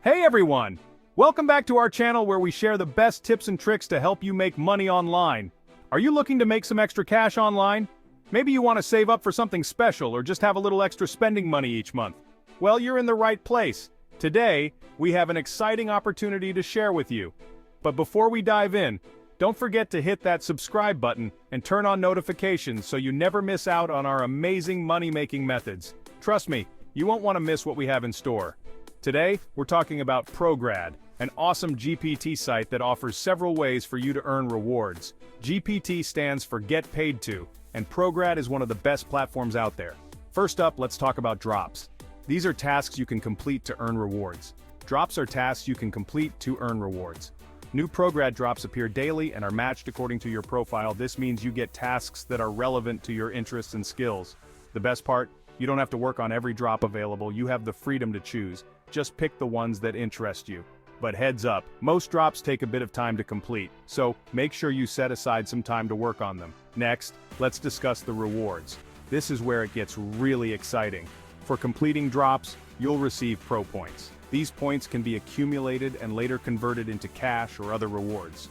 Hey everyone! Welcome back to our channel where we share the best tips and tricks to help you make money online. Are you looking to make some extra cash online? Maybe you want to save up for something special or just have a little extra spending money each month. Well, you're in the right place. Today, we have an exciting opportunity to share with you. But before we dive in, don't forget to hit that subscribe button and turn on notifications so you never miss out on our amazing money-making methods. Trust me, you won't want to miss what we have in store. Today, we're talking about Prograd, an awesome GPT site that offers several ways for you to earn rewards. GPT stands for Get Paid To, and Prograd is one of the best platforms out there. First up, let's talk about drops. These are tasks you can complete to earn rewards. Drops are tasks you can complete to earn rewards. New Prograd drops appear daily and are matched according to your profile. This means you get tasks that are relevant to your interests and skills. The best part? You don't have to work on every drop available. You have the freedom to choose. Just pick the ones that interest you. But heads up, most drops take a bit of time to complete, so make sure you set aside some time to work on them. Next, let's discuss the rewards. This is where it gets really exciting. For completing drops, you'll receive pro points. These points can be accumulated and later converted into cash or other rewards.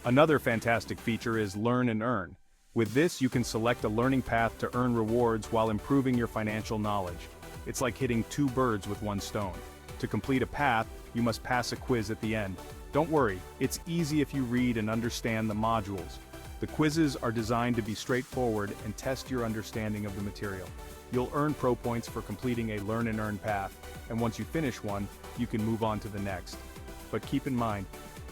Another fantastic feature is Learn and Earn. With this, you can select a learning path to earn rewards while improving your financial knowledge. It's like hitting two birds with one stone. To complete a path, you must pass a quiz at the end. Don't worry, it's easy if you read and understand the modules. The quizzes are designed to be straightforward and test your understanding of the material. You'll earn pro points for completing a Learn and Earn path, and once you finish one, you can move on to the next. But keep in mind,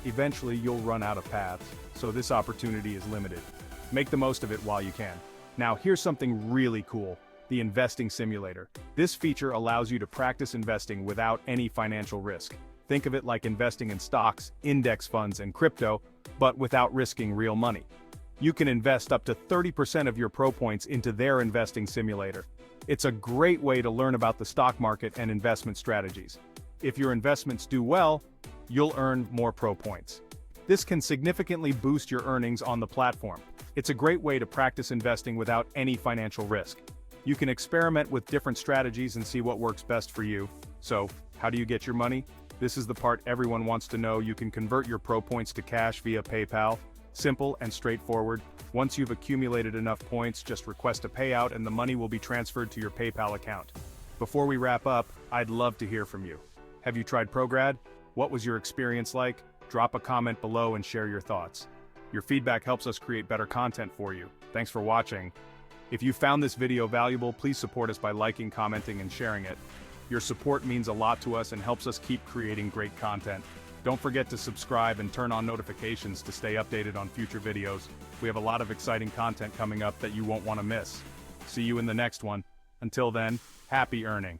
eventually you'll run out of paths, so this opportunity is limited. Make the most of it while you can. Now here's something really cool. The Investing Simulator. This feature allows you to practice investing without any financial risk. Think of it like investing in stocks, index funds, and crypto, but without risking real money. You can invest up to 30% of your pro points into their investing simulator. It's a great way to learn about the stock market and investment strategies. If your investments do well, you'll earn more pro points. This can significantly boost your earnings on the platform. It's a great way to practice investing without any financial risk. You can experiment with different strategies and see what works best for you. So, how do you get your money? This is the part everyone wants to know. You can convert your pro points to cash via PayPal. Simple and straightforward. Once you've accumulated enough points, just request a payout and the money will be transferred to your PayPal account. Before we wrap up, I'd love to hear from you. Have you tried Prograd? What was your experience like? Drop a comment below and share your thoughts. Your feedback helps us create better content for you. Thanks for watching. If you found this video valuable, please support us by liking, commenting, and sharing it. Your support means a lot to us and helps us keep creating great content. Don't forget to subscribe and turn on notifications to stay updated on future videos. We have a lot of exciting content coming up that you won't want to miss. See you in the next one. Until then, happy earning.